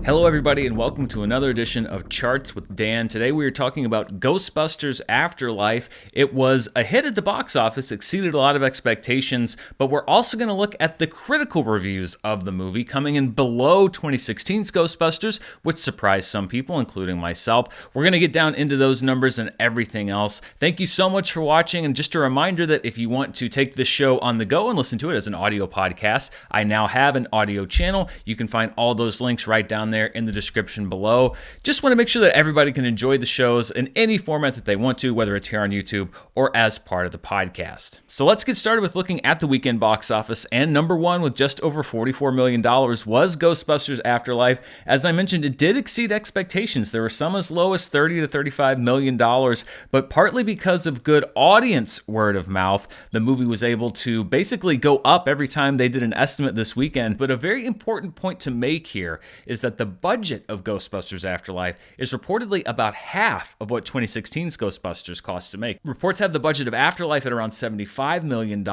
Hello everybody and welcome to another edition of Charts with Dan. Today we are talking about Ghostbusters Afterlife. It was a hit at the box office, exceeded a lot of expectations, but we're also going to look at the critical reviews of the movie coming in below 2016's Ghostbusters, which surprised some people, including myself. We're going to get down into those numbers and everything else. Thank you so much for watching, and just a reminder that if you want to take this show on the go and listen to it as an audio podcast, I now have an audio channel. You can find all those links right down there in the description below. Just want to make sure that everybody can enjoy the shows in any format that they want to, whether it's here on YouTube or as part of the podcast. So let's get started with looking at the weekend box office, and number one with just over $44 million was Ghostbusters Afterlife. As I mentioned, it did exceed expectations. There were some as low as $30 to $35 million, but partly because of good audience word of mouth, the movie was able to basically go up every time they did an estimate this weekend. But a very important point to make here is that the budget of Ghostbusters Afterlife is reportedly about half of what 2016's Ghostbusters cost to make. Reports have the budget of Afterlife at around $75 million.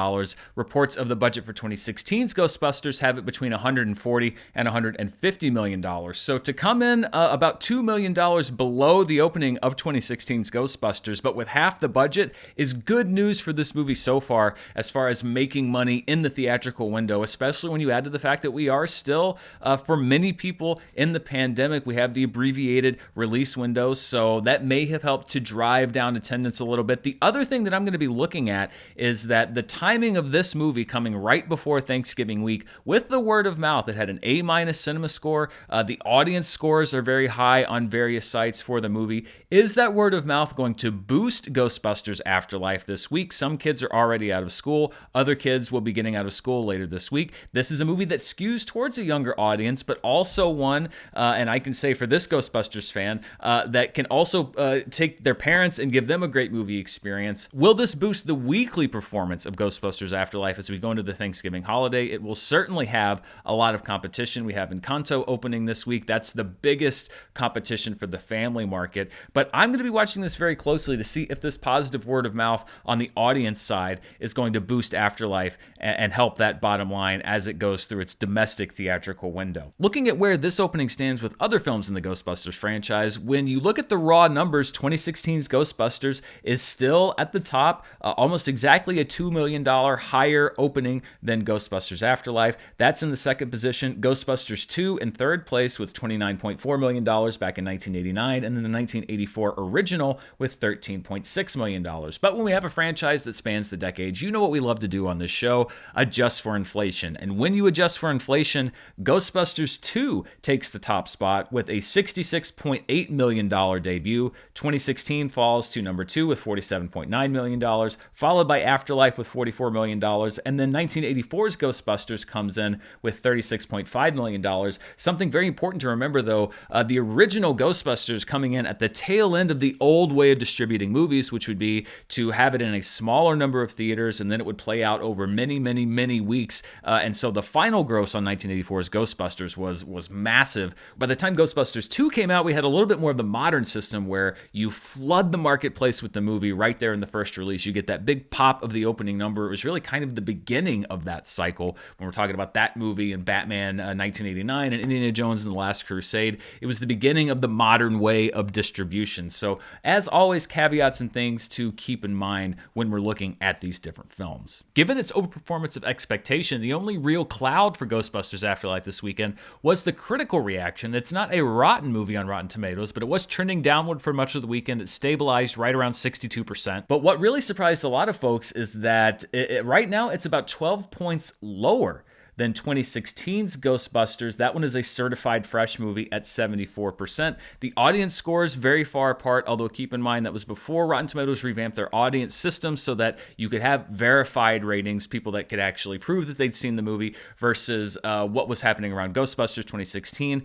Reports of the budget for 2016's Ghostbusters have it between $140 and $150 million. So to come in about $2 million below the opening of 2016's Ghostbusters, but with half the budget, is good news for this movie so far as making money in the theatrical window, especially when you add to the fact that we are still, for many people in the pandemic, we have the abbreviated release window, so that may have helped to drive down attendance a little bit. The other thing that I'm going to be looking at is that the timing of this movie coming right before Thanksgiving week, with the word of mouth, it had an A- cinema score. The audience scores are very high on various sites for the movie. Is that word of mouth going to boost Ghostbusters Afterlife this week? Some kids are already out of school. Other kids will be getting out of school later this week. This is a movie that skews towards a younger audience, but also one, and I can say for this Ghostbusters fan, that can also take their parents and give them a great movie experience. Will this boost the weekly performance of Ghostbusters Afterlife as we go into the Thanksgiving holiday? It will certainly have a lot of competition. We have Encanto opening this week. That's the biggest competition for the family market. But I'm going to be watching this very closely to see if this positive word of mouth on the audience side is going to boost Afterlife and help that bottom line as it goes through its domestic theatrical window. Looking at where this opening stands with other films in the Ghostbusters franchise, when you look at the raw numbers, 2016's Ghostbusters is still at the top, almost exactly a $2 million higher opening than Ghostbusters Afterlife. That's in the second position. Ghostbusters 2 in third place with $29.4 million back in 1989, and then the 1984 original with $13.6 million. But when we have a franchise that spans the decades, you know what we love to do on this show, adjust for inflation. And when you adjust for inflation, Ghostbusters 2 takes the top spot with a $66.8 million debut. 2016 falls to number 2 with $47.9 million, followed by Afterlife with $44 million, and then 1984's Ghostbusters comes in with $36.5 million. Something very important to remember, though, the original Ghostbusters coming in at the tail end of the old way of distributing movies, which would be to have it in a smaller number of theaters, and then it would play out over many weeks. And so the final gross on 1984's Ghostbusters was massive. By the time Ghostbusters 2 came out, we had a little bit more of the modern system where you flood the marketplace with the movie right there in the first release. You get that big pop of the opening number. It was really kind of the beginning of that cycle when we're talking about that movie and Batman 1989 and Indiana Jones and the Last Crusade. It was the beginning of the modern way of distribution. So as always, caveats and things to keep in mind when we're looking at these different films. Given its overperformance of expectation, the only real cloud for Ghostbusters Afterlife this weekend was the critical reaction. It's not a rotten movie on Rotten Tomatoes, but it was trending downward for much of the weekend. It stabilized right around 62%. But what really surprised a lot of folks is that right now it's about 12 points lower than 2016's Ghostbusters. That one is a certified fresh movie at 74%. The audience scores very far apart, although keep in mind that was before Rotten Tomatoes revamped their audience system so that you could have verified ratings, people that could actually prove that they'd seen the movie, versus what was happening around Ghostbusters 2016,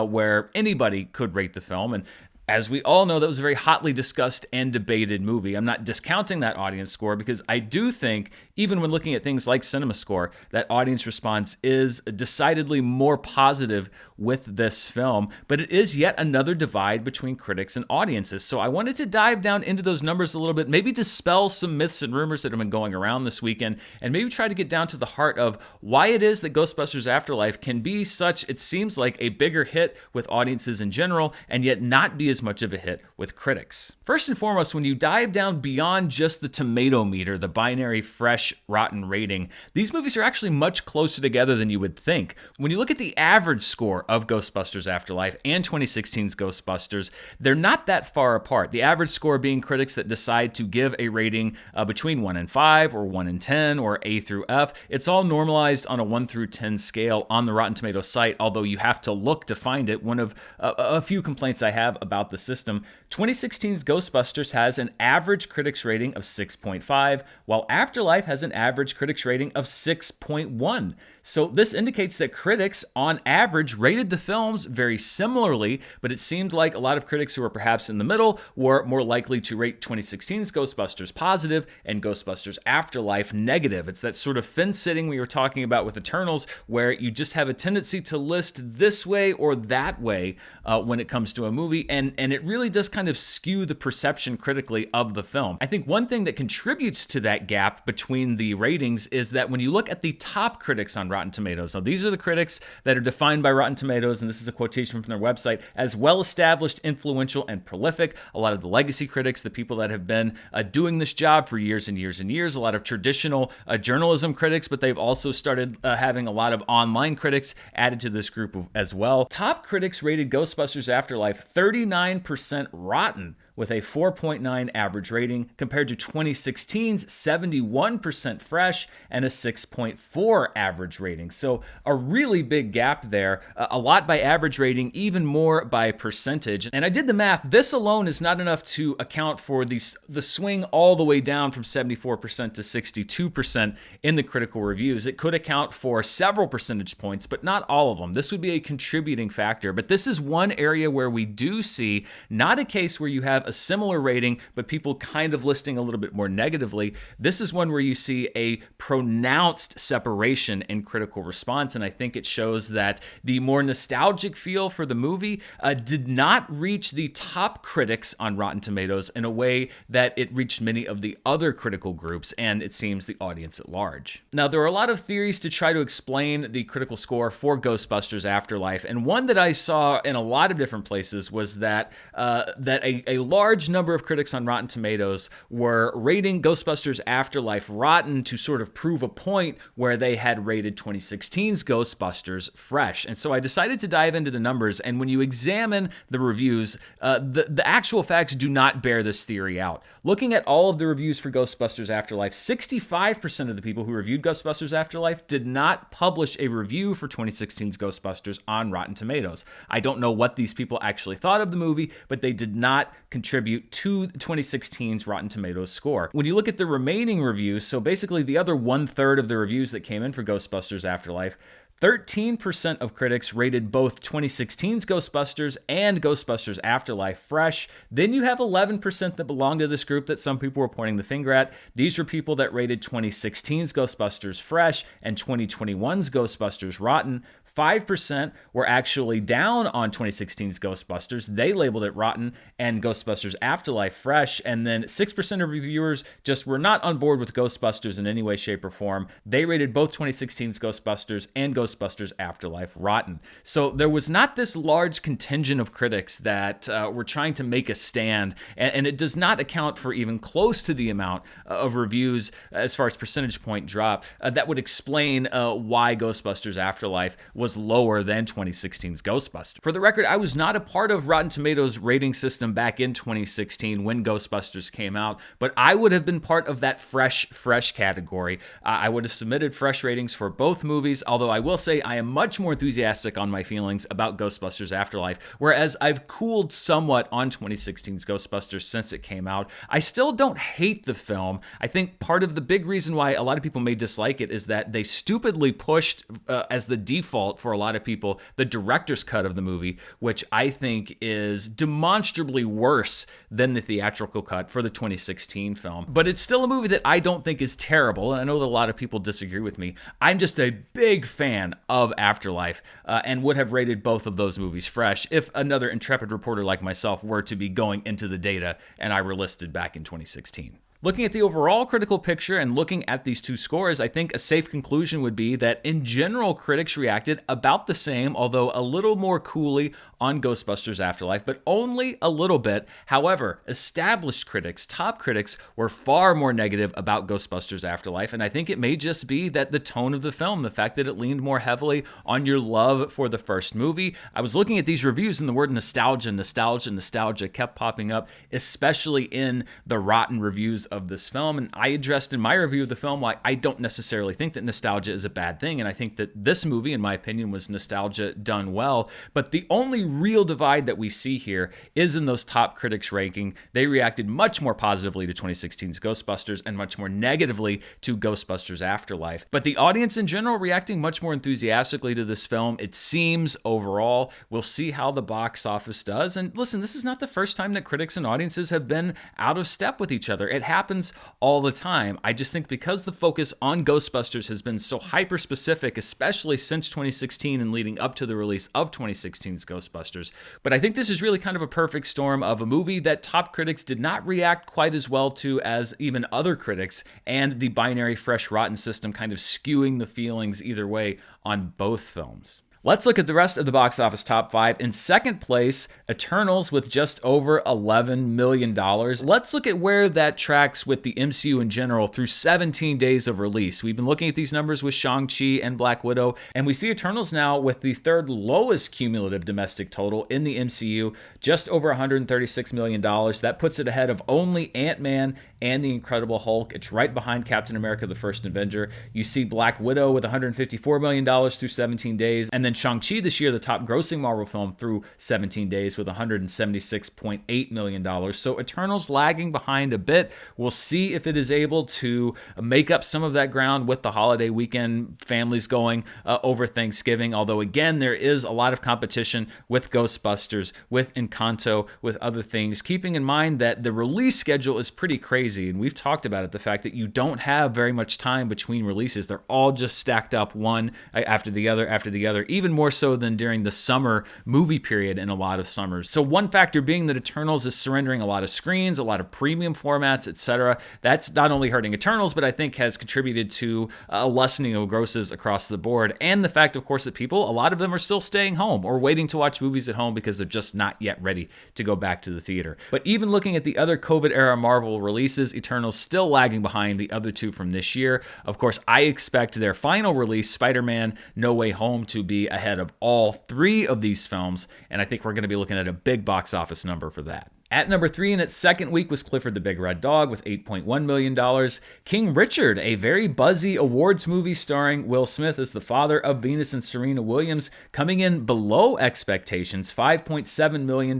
where anybody could rate the film. And As we all know, that was a very hotly discussed and debated movie. I'm not discounting that audience score because I do think, even when looking at things like CinemaScore, that audience response is decidedly more positive with this film, but it is yet another divide between critics and audiences. So I wanted to dive down into those numbers a little bit, maybe dispel some myths and rumors that have been going around this weekend, and maybe try to get down to the heart of why it is that Ghostbusters Afterlife can be such, it seems like, a bigger hit with audiences in general, and yet not be as much of a hit with critics. First and foremost, when you dive down beyond just the tomato meter, the binary fresh, rotten rating, these movies are actually much closer together than you would think. When you look at the average score of Ghostbusters Afterlife and 2016's Ghostbusters, they're not that far apart. The average score being critics that decide to give a rating between 1 and 5 or 1 and 10 or A through F. It's all normalized on a 1 through 10 scale on the Rotten Tomatoes site, although you have to look to find it. One of a few complaints I have about the system. 2016's Ghostbusters has an average critics rating of 6.5, while Afterlife has an average critics rating of 6.1. So this indicates that critics, on average, rated the films very similarly, but it seemed like a lot of critics who were perhaps in the middle were more likely to rate 2016's Ghostbusters positive and Ghostbusters Afterlife negative. It's that sort of fence-sitting we were talking about with Eternals, where you just have a tendency to list this way or that way when it comes to a movie, and it really does kind of skew the perception critically of the film. I think one thing that contributes to that gap between the ratings is that when you look at the top critics on Rotten Tomatoes, now these are the critics that are defined by Rotten Tomatoes, and this is a quotation from their website, as well-established, influential, and prolific. A lot of the legacy critics, the people that have been doing this job for years and years and years, a lot of traditional journalism critics, but they've also started having a lot of online critics added to this group as well. Top critics rated Ghostbusters Afterlife 39% rotten, with a 4.9 average rating, compared to 2016's 71% fresh and a 6.4 average rating. So a really big gap there, a lot by average rating, even more by percentage. And I did the math. This alone is not enough to account for the swing all the way down from 74% to 62% in the critical reviews. It could account for several percentage points, but not all of them. This would be a contributing factor. But this is one area where we do see not a case where you have a similar rating, but people kind of listing a little bit more negatively. This is one where you see a pronounced separation in critical response, and I think it shows that the more nostalgic feel for the movie did not reach the top critics on Rotten Tomatoes in a way that it reached many of the other critical groups, and it seems the audience at large. Now, there are a lot of theories to try to explain the critical score for Ghostbusters Afterlife, and one that I saw in a lot of different places was that a large number of critics on Rotten Tomatoes were rating Ghostbusters Afterlife rotten to sort of prove a point where they had rated 2016's Ghostbusters fresh. And so I decided to dive into the numbers, and when you examine the reviews, the actual facts do not bear this theory out. Looking at all of the reviews for Ghostbusters Afterlife, 65% of the people who reviewed Ghostbusters Afterlife did not publish a review for 2016's Ghostbusters on Rotten Tomatoes. I don't know what these people actually thought of the movie, but they did not contribute to 2016's Rotten Tomatoes score. When you look at the remaining reviews, so basically the other 1/3 of the reviews that came in for Ghostbusters Afterlife, 13% of critics rated both 2016's Ghostbusters and Ghostbusters Afterlife fresh. Then you have 11% that belong to this group that some people were pointing the finger at. These were people that rated 2016's Ghostbusters fresh and 2021's Ghostbusters rotten. 5% were actually down on 2016's Ghostbusters. They labeled it rotten and Ghostbusters Afterlife fresh. And then 6% of reviewers just were not on board with Ghostbusters in any way, shape, or form. They rated both 2016's Ghostbusters and Ghostbusters Afterlife rotten. So there was not this large contingent of critics that were trying to make a stand. And it does not account for even close to the amount of reviews as far as percentage point drop that would explain why Ghostbusters Afterlife was lower than 2016's Ghostbusters. For the record, I was not a part of Rotten Tomatoes' rating system back in 2016 when Ghostbusters came out, but I would have been part of that fresh category. I would have submitted fresh ratings for both movies, although I will say I am much more enthusiastic on my feelings about Ghostbusters Afterlife, whereas I've cooled somewhat on 2016's Ghostbusters since it came out. I still don't hate the film. I think part of the big reason why a lot of people may dislike it is that they stupidly pushed as the default difficult for a lot of people the director's cut of the movie, which I think is demonstrably worse than the theatrical cut for the 2016 film. But it's still a movie that I don't think is terrible, and I know that a lot of people disagree with me. I'm just a big fan of Afterlife, and would have rated both of those movies fresh if another intrepid reporter like myself were to be going into the data and I were listed back in 2016. Looking at the overall critical picture and looking at these two scores, I think a safe conclusion would be that in general, critics reacted about the same, although a little more coolly on Ghostbusters Afterlife, but only a little bit. However, established critics, top critics, were far more negative about Ghostbusters Afterlife, and I think it may just be that the tone of the film, the fact that it leaned more heavily on your love for the first movie. I was looking at these reviews and the word nostalgia kept popping up, especially in the rotten reviews of this film, and I addressed in my review of the film why I don't necessarily think that nostalgia is a bad thing, and I think that this movie, in my opinion, was nostalgia done well. But the only real divide that we see here is in those top critics ranking. They reacted much more positively to 2016's Ghostbusters and much more negatively to Ghostbusters Afterlife. But the audience in general reacting much more enthusiastically to this film, it seems, overall. We'll see how the box office does. And listen, this is not the first time that critics and audiences have been out of step with each other. It happens all the time. I just think because the focus on Ghostbusters has been so hyper-specific, especially since 2016 and leading up to the release of 2016's Ghostbusters. But I think this is really kind of a perfect storm of a movie that top critics did not react quite as well to as even other critics, and the binary fresh rotten system kind of skewing the feelings either way on both films. Let's look at the rest of the box office top 5. In second place, Eternals with just over $11 million. Let's look at where that tracks with the MCU in general through 17 days of release. We've been looking at these numbers with Shang-Chi and Black Widow, and we see Eternals now with the third lowest cumulative domestic total in the MCU, just over $136 million. That puts it ahead of only Ant-Man and The Incredible Hulk. It's right behind Captain America, the First Avenger. You see Black Widow with $154 million through 17 days, and then Shang-Chi this year, the top grossing Marvel film through 17 days with $176.8 million. So Eternals lagging behind a bit. We'll see if it is able to make up some of that ground with the holiday weekend, families going over Thanksgiving. Although again, there is a lot of competition with Ghostbusters, with Encanto, with other things. Keeping in mind that the release schedule is pretty crazy, and we've talked about it, the fact that you don't have very much time between releases. They're all just stacked up one after the other, even more so than during the summer movie period in a lot of summers. So one factor being that Eternals is surrendering a lot of screens, a lot of premium formats, etc. That's not only hurting Eternals, but I think has contributed to a lessening of grosses across the board. And the fact, of course, that people, a lot of them are still staying home or waiting to watch movies at home because they're just not yet ready to go back to the theater. But even looking at the other COVID-era Marvel releases, Eternals still lagging behind the other two from this year. Of course, I expect their final release, Spider-Man No Way Home, to be ahead of all three of these films, and I think we're going to be looking at a big box office number for that. At number 3 in its second week was Clifford the Big Red Dog with $8.1 million. King Richard, a very buzzy awards movie starring Will Smith as the father of Venus and Serena Williams, coming in below expectations, $5.7 million.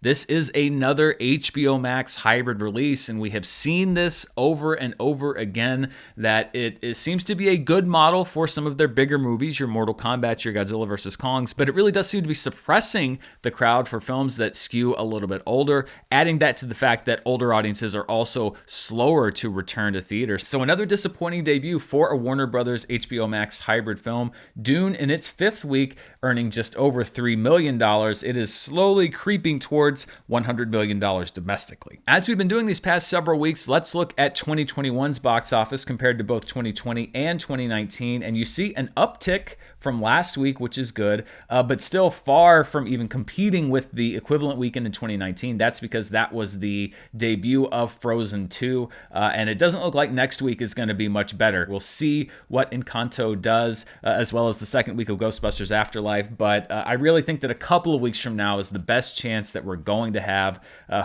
This is another HBO Max hybrid release, and we have seen this over and over again, that it seems to be a good model for some of their bigger movies, your Mortal Kombat, your Godzilla vs. Kongs, but it really does seem to be suppressing the crowd for films that skew a little bit older. Adding that to the fact that older audiences are also slower to return to theaters. So another disappointing debut for a Warner Brothers HBO Max hybrid film. Dune, in its 5th week, earning just over $3 million. It is slowly creeping towards $100 million domestically. As we've been doing these past several weeks, let's look at 2021's box office compared to both 2020 and 2019, and you see an uptick from last week, which is good, but still far from even competing with the equivalent weekend in 2019. That's because that was the debut of Frozen 2, and it doesn't look like next week is going to be much better. We'll see what Encanto does, as well as the second week of Ghostbusters Afterlife, but I really think that a couple of weeks from now is the best chance that we're going to have.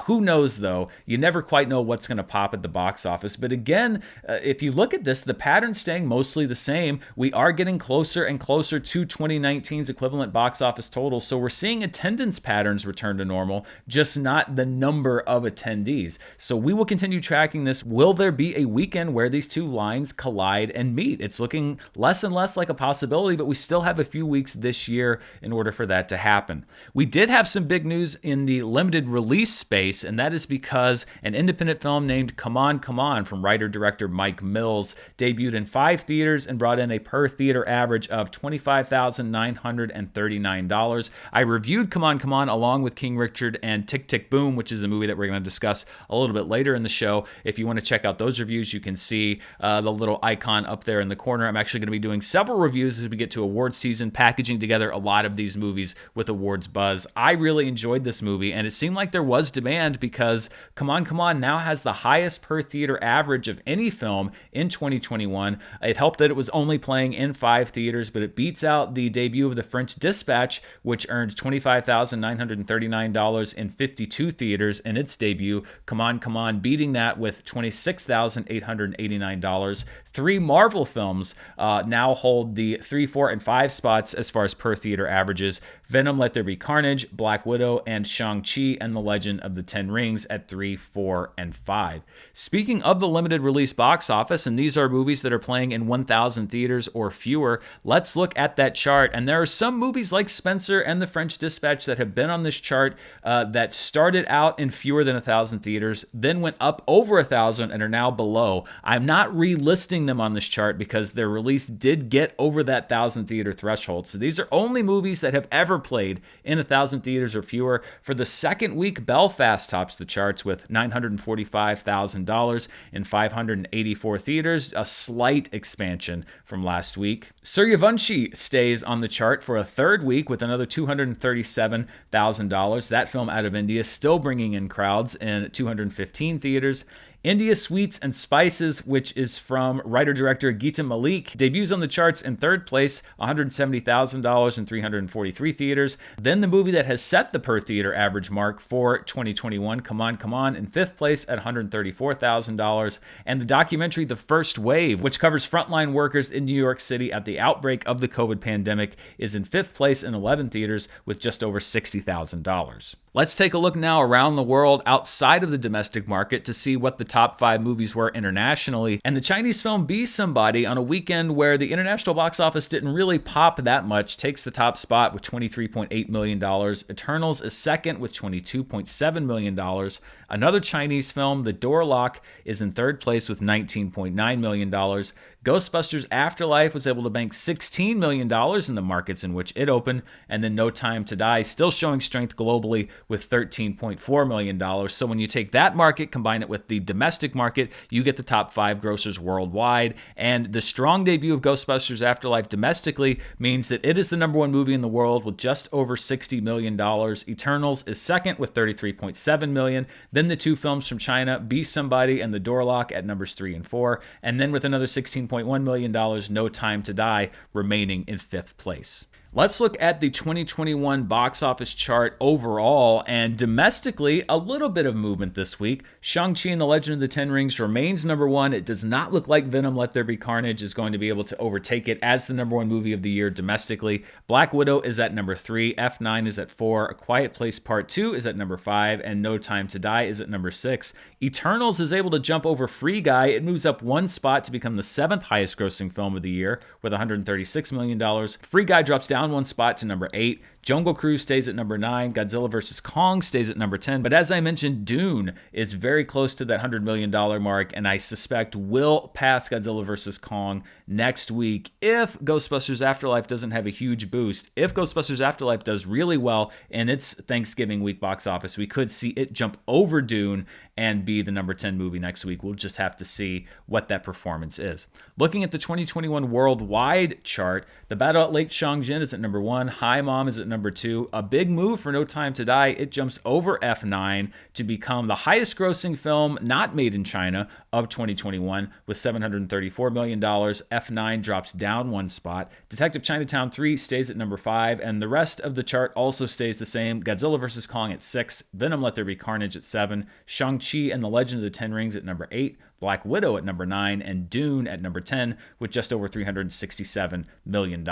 Who knows, though? You never quite know what's going to pop at the box office, but again, if you look at this, the pattern's staying mostly the same. We are getting closer and closer to 2019's equivalent box office total, so we're seeing attendance patterns return to normal, just not not the number of attendees. So we will continue tracking this. Will there be a weekend where these two lines collide and meet? It's looking less and less like a possibility, but we still have a few weeks this year in order for that to happen. We did have some big news in the limited release space, and that is because an independent film named Come On, Come On from writer-director Mike Mills debuted in 5 theaters and brought in a per-theater average of $25,939. I reviewed Come On, Come On along with King Richard and Tick, Tick, Boom, which is a movie that we're going to discuss a little bit later in the show. If you want to check out those reviews, you can see the little icon up there in the corner. I'm actually going to be doing several reviews as we get to awards season, packaging together a lot of these movies with awards buzz. I really enjoyed this movie, and it seemed like there was demand because Come On, Come On now has the highest per-theater average of any film in 2021. It helped that it was only playing in 5 theaters, but it beats out the debut of The French Dispatch, which earned $25,939 in 52 theaters in its debut. Come On, Come On beating that with $26,889. 3 Marvel films now hold the 3, 4, and 5 spots as far as per-theater averages. Venom, Let There Be Carnage, Black Widow, and Shang-Chi and the Legend of the Ten Rings at 3, 4, and 5. Speaking of the limited release box office, and these are movies that are playing in 1,000 theaters or fewer, let's look at that chart. And there are some movies like Spencer and The French Dispatch that have been on this chart that started out in fewer than 1,000 theaters, then went up over 1,000 and are now below. I'm not relisting them on this chart because their release did get over that 1,000 theater threshold. So these are only movies that have ever played in 1,000 theaters or fewer. For the second week, Belfast tops the charts with $945,000 in 584 theaters, a slight expansion from last week. Suryavanshi stays on the chart for a third week with another $237,000. That film out of India still bringing in crowds in 215 theaters. India Sweets and Spices, which is from writer-director Geeta Malik, debuts on the charts in third place, $170,000 in 343 theaters. Then the movie that has set the per-theater average mark for 2021, Come On, Come On, in fifth place at $134,000. And the documentary The First Wave, which covers frontline workers in New York City at the outbreak of the COVID pandemic, is in fifth place in 11 theaters with just over $60,000. Let's take a look now around the world outside of the domestic market to see what the top 5 movies were internationally. And the Chinese film Be Somebody, on a weekend where the international box office didn't really pop that much, takes the top spot with $23.8 million. Eternals is second with $22.7 million. Another Chinese film, The Door Lock, is in third place with $19.9 million. Ghostbusters Afterlife was able to bank $16 million in the markets in which it opened, and then No Time to Die still showing strength globally with $13.4 million. So when you take that market, combine it with the domestic market, you get the top 5 grossers worldwide. And the strong debut of Ghostbusters Afterlife domestically means that it is the number 1 movie in the world with just over $60 million. Eternals is second with $33.7 million. Then the 2 films from China, Be Somebody and The Door Lock, at numbers 3 and 4. And then with another $16.1 million, No Time to Die remaining in 5th place. Let's look at the 2021 box office chart overall, and domestically, a little bit of movement this week. Shang-Chi and the Legend of the Ten Rings remains number 1. It does not look like Venom, Let There Be Carnage is going to be able to overtake it as the number 1 movie of the year domestically. Black Widow is at number 3, F9 is at 4, A Quiet Place Part 2 is at number 5, and No Time to Die is at number 6. Eternals is able to jump over Free Guy. It moves up 1 spot to become the 7th highest grossing film of the year with $136 million. Free Guy drops down 1 spot to number 8. Jungle Cruise stays at number 9. Godzilla vs. Kong stays at number 10. But as I mentioned, Dune is very close to that $100 million mark, and I suspect will pass Godzilla vs. Kong next week if Ghostbusters Afterlife doesn't have a huge boost. If Ghostbusters Afterlife does really well in its Thanksgiving week box office, we could see it jump over Dune and be the number 10 movie next week. We'll just have to see what that performance is. Looking at the 2021 worldwide chart, The Battle at Lake Changjin is at number 1. Hi Mom is at number 2. A big move for No Time to Die. It jumps over F9 to become the highest grossing film not made in China of 2021 with $734 million. F9 drops down 1 spot. Detective Chinatown 3 stays at number 5, and the rest of the chart also stays the same. Godzilla vs. Kong at 6, Venom Let There Be Carnage at 7, Shang-Chi and the Legend of the Ten Rings at number 8, Black Widow at number 9, and Dune at number 10 with just over $367 million.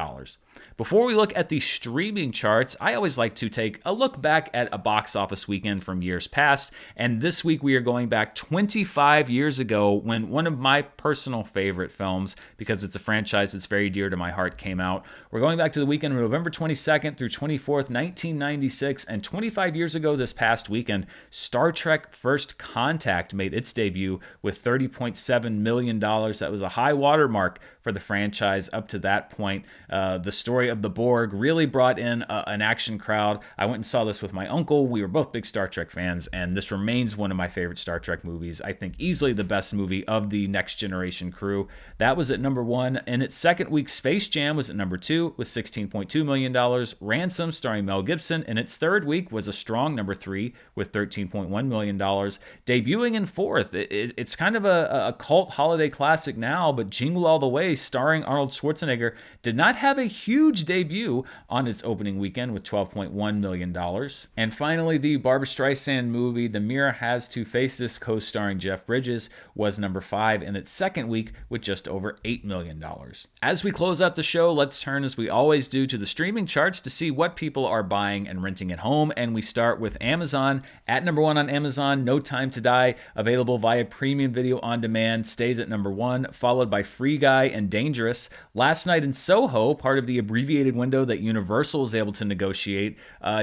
Before we look at the streaming charts, I always like to take a look back at a box office weekend from years past, and this week we are going back 25 years ago when one of my personal favorite films, because it's a franchise that's very dear to my heart, came out. We're going back to the weekend of November 22nd through 24th, 1996, and 25 years ago this past weekend, Star Trek First Contact made its debut with $30.7 million. That was a high watermark for the franchise up to that point. The story of the Borg really brought in an action crowd. I went and saw this with my uncle. We were both big Star Trek fans, and this remains one of my favorite Star Trek movies. I think easily the best movie of the Next Generation crew. That was at number 1. In its second week, Space Jam was at number 2 with $16.2 million. Ransom, starring Mel Gibson, in its third week was a strong number 3 with $13.1 million. Debuting in fourth, it's kind of a cult holiday classic now, but Jingle All the Way, starring Arnold Schwarzenegger, did not have a huge debut on its opening weekend with $12.1 million. And finally, the Barbra Streisand movie, The Mirror Has Two Faces, co-starring Jeff Bridges, was number 5 in its second week with just over $8 million. As we close out the show, let's turn, as we always do, to the streaming charts to see what people are buying and renting at home. And we start with Amazon. At number 1 on Amazon, No Time to Die, available via premium video on demand, stays at number 1, followed by Free Guy and Dangerous. Last Night in Soho, part of the abbreviated window that Universal was able to negotiate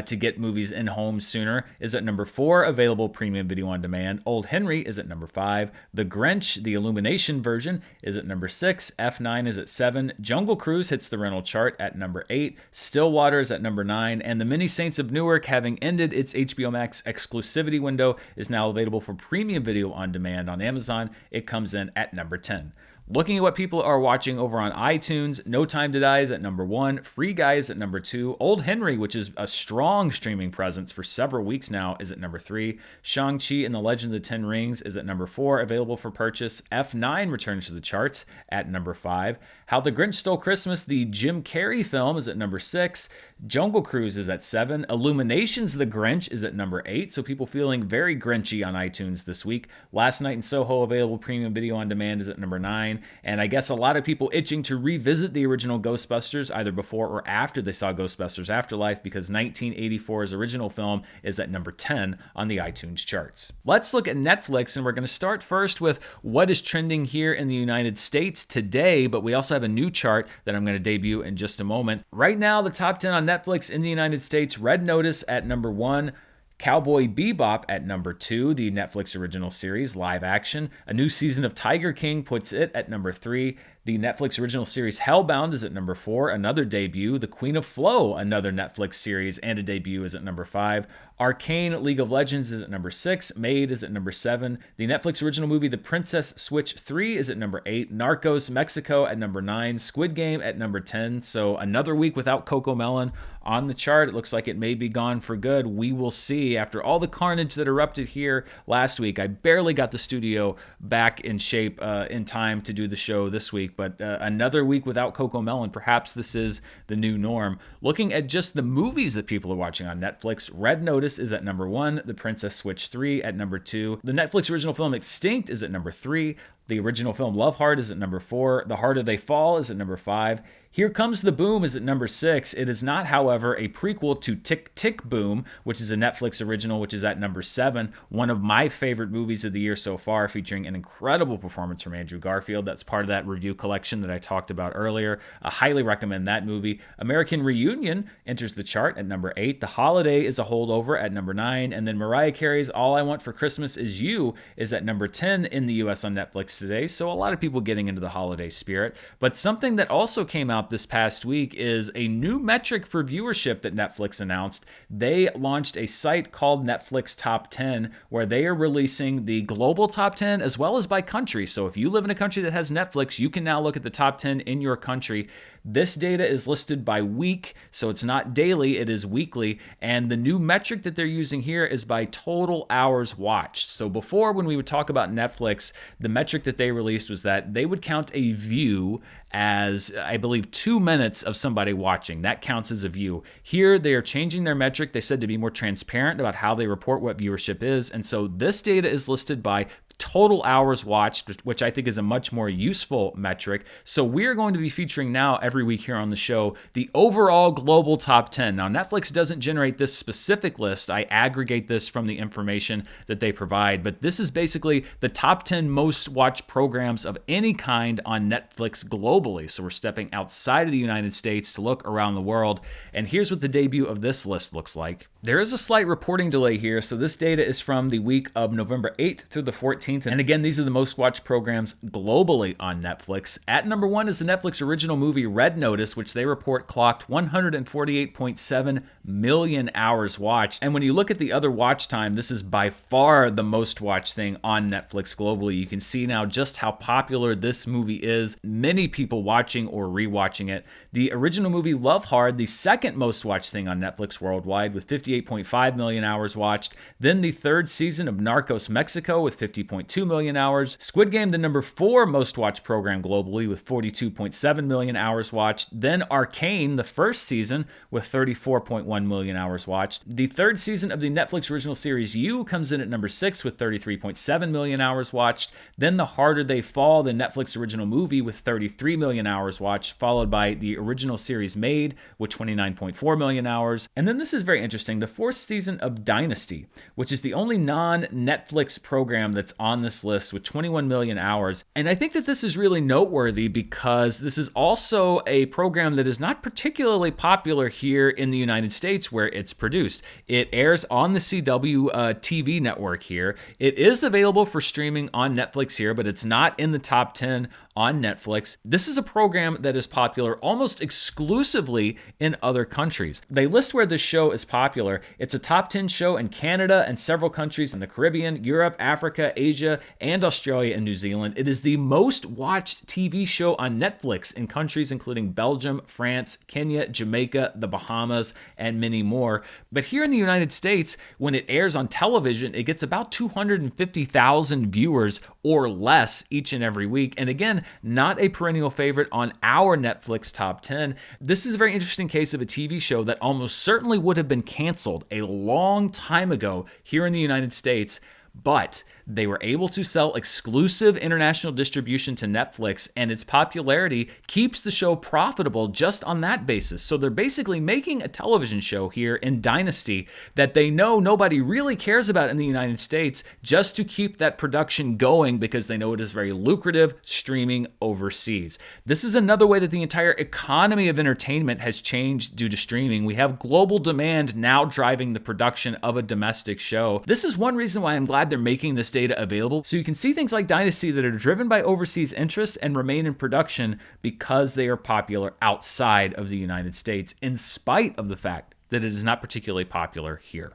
to get movies in homes sooner, is at number 4, available premium video on demand. Old Henry is at number 5. The Grinch, the Illumination version, is at number 6. F9 is at 7. Jungle Cruise hits the rental chart at number 8. Stillwater is at number 9. And The Many Saints of Newark, having ended its HBO Max exclusivity window, is now available for premium video on demand on Amazon. It comes in at number 10. Looking at what people are watching over on iTunes, No Time to Die is at number 1, Free Guy is at number 2, Old Henry, which is a strong streaming presence for several weeks now, is at number 3, Shang-Chi and the Legend of the Ten Rings is at number 4, available for purchase. F9 returns to the charts at number 5. How the Grinch Stole Christmas, the Jim Carrey film, is at number 6. Jungle Cruise is at 7. Illuminations The Grinch is at number 8, so people feeling very Grinchy on iTunes this week. Last Night in Soho, available premium video on demand, is at number 9. And I guess a lot of people itching to revisit the original Ghostbusters, either before or after they saw Ghostbusters Afterlife, because 1984's original film is at number 10 on the iTunes charts. Let's look at Netflix, and we're going to start first with what is trending here in the United States today, but we also have a new chart that I'm going to debut in just a moment. Right now, the top 10 on Netflix in the United States: Red Notice at number 1, Cowboy Bebop at number 2, the Netflix original series, live action. A new season of Tiger King puts it at number 3. The Netflix original series Hellbound is at number 4, another debut. The Queen of Flow, another Netflix series and a debut, is at number 5. Arcane League of Legends is at number 6. Maid is at number 7. The Netflix original movie The Princess Switch 3 is at number 8. Narcos Mexico at number 9. Squid Game at number 10. So another week without Cocomelon on the chart. It looks like it may be gone for good. We will see. After all the carnage that erupted here last week, I barely got the studio back in shape in time to do the show this week. But another week without Cocomelon, perhaps this is the new norm. Looking at just the movies that people are watching on Netflix, Red Notice is at number 1, The Princess Switch 3 at number 2. The Netflix original film Extinct is at number 3. The original film Love Heart is at number 4. The Harder They Fall is at number 5. Here Comes the Boom is at number 6. It is not, however, a prequel to Tick Tick Boom, which is a Netflix original, which is at number 7. One of my favorite movies of the year so far, featuring an incredible performance from Andrew Garfield. That's part of that review collection that I talked about earlier. I highly recommend that movie. American Reunion enters the chart at number 8. The Holiday is a holdover at number 9. And then Mariah Carey's All I Want for Christmas Is You is at number 10 in the U.S. on Netflix today. So a lot of people getting into the holiday spirit. But something that also came out this past week is a new metric for viewership that Netflix announced. They launched a site called Netflix Top 10, where they are releasing the global top 10 as well as by country. So if you live in a country that has Netflix, you can now look at the top 10 in your country. This data is listed by week, so it's not daily, it is weekly. And the new metric that they're using here is by total hours watched. So before, when we would talk about Netflix, the metric that they released was that they would count a view as, I believe, 2 minutes of somebody watching. That counts as a view. Here, they are changing their metric, they said, to be more transparent about how they report what viewership is. And so this data is listed by total hours watched, which I think is a much more useful metric. So we're going to be featuring now every week here on the show the overall global top 10. Now, Netflix doesn't generate this specific list. I aggregate this from the information that they provide, but this is basically the top 10 most watched programs of any kind on Netflix globally. So we're stepping outside of the United States to look around the world. And here's what the debut of this list looks like. There is a slight reporting delay here. So this data is from the week of November 8th through the 14th. And again, these are the most watched programs globally on Netflix. At number 1 is the Netflix original movie Red Notice, which they report clocked 148.7 million hours watched. And when you look at the other watch time, this is by far the most watched thing on Netflix globally. You can see now just how popular this movie is. Many people watching or rewatching it. The original movie Love Hard, the second most watched thing on Netflix worldwide with 58.5 million hours watched. Then the third season of Narcos Mexico with 50.2 million hours. Squid Game, the number 4 most watched program globally with 42.7 million hours watched. Then Arcane, the first season with 34.1 million hours watched. The third season of the Netflix original series You comes in at number 6 with 33.7 million hours watched. Then The Harder They Fall, the Netflix original movie with 33 million hours watched, followed by the original series Made with 29.4 million hours. And then this is very interesting, the fourth season of Dynasty, which is the only non-Netflix program that's on this list with 21 million hours. And I think that this is really noteworthy because this is also a program that is not particularly popular here in the United States where it's produced. It airs on the CW TV network here. It is available for streaming on Netflix here, but it's not in the top 10 on Netflix. This is a program that is popular almost exclusively in other countries. They list where this show is popular. It's a top 10 show in Canada and several countries in the Caribbean, Europe, Africa, Asia, and Australia and New Zealand. It is the most watched TV show on Netflix in countries including Belgium, France, Kenya, Jamaica, the Bahamas, and many more. But here in the United States, when it airs on television, it gets about 250,000 viewers or less each and every week. And again, not a perennial favorite on our Netflix top 10. This is a very interesting case of a TV show that almost certainly would have been canceled a long time ago here in the United States, but they were able to sell exclusive international distribution to Netflix, and its popularity keeps the show profitable just on that basis. So they're basically making a television show here in Dynasty that they know nobody really cares about in the United States, just to keep that production going because they know it is very lucrative streaming overseas. This is another way that the entire economy of entertainment has changed due to streaming. We have global demand now driving the production of a domestic show. This is one reason why I'm glad they're making this data available, so you can see things like Dynasty that are driven by overseas interests and remain in production because they are popular outside of the United States, in spite of the fact that it is not particularly popular here.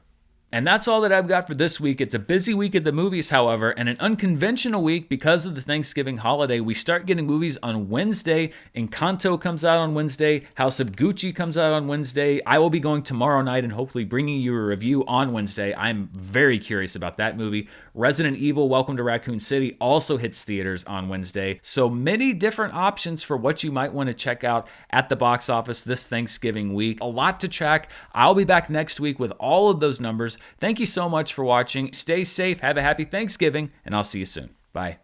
And that's all that I've got for this week. It's a busy week at the movies, however, and an unconventional week because of the Thanksgiving holiday. We start getting movies on Wednesday. Encanto comes out on Wednesday. House of Gucci comes out on Wednesday. I will be going tomorrow night and hopefully bringing you a review on Wednesday. I'm very curious about that movie. Resident Evil: Welcome to Raccoon City also hits theaters on Wednesday. So many different options for what you might want to check out at the box office this Thanksgiving week. A lot to track. I'll be back next week with all of those numbers. Thank you so much for watching. Stay safe, have a happy Thanksgiving, and I'll see you soon. Bye.